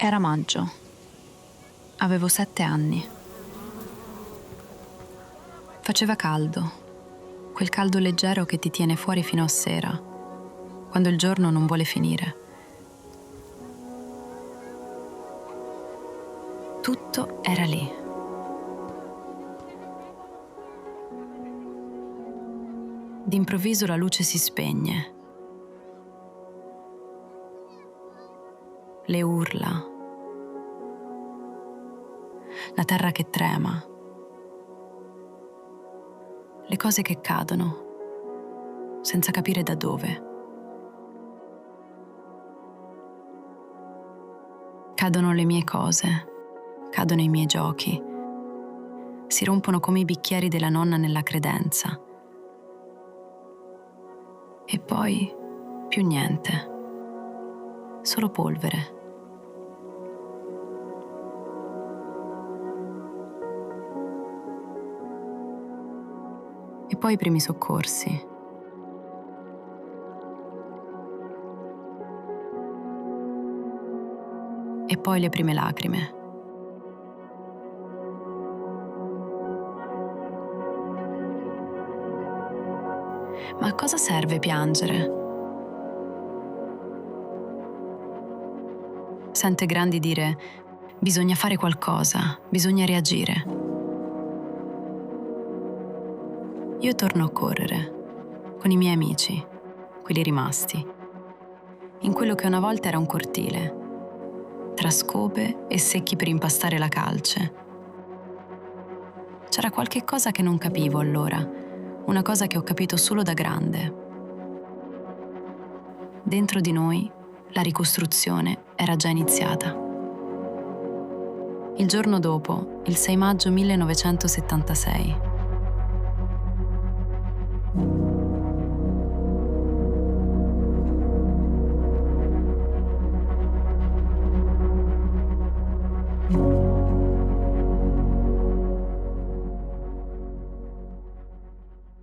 Era maggio. Avevo 7 anni. Faceva caldo, quel caldo leggero che ti tiene fuori fino a sera, quando il giorno non vuole finire. Tutto era lì. D'improvviso la luce si spegne. Le urla. La terra che trema. Le cose che cadono, senza capire da dove. Cadono le mie cose, cadono i miei giochi. Si rompono come i bicchieri della nonna nella credenza. E poi più niente, solo polvere. E poi i primi soccorsi. E poi le prime lacrime. Ma a cosa serve piangere? Sente grandi dire: bisogna fare qualcosa, bisogna reagire. Io torno a correre, con i miei amici, quelli rimasti, in quello che una volta era un cortile, tra scope e secchi per impastare la calce. C'era qualche cosa che non capivo allora, una cosa che ho capito solo da grande. Dentro di noi la ricostruzione era già iniziata. Il giorno dopo, il 6 maggio 1976.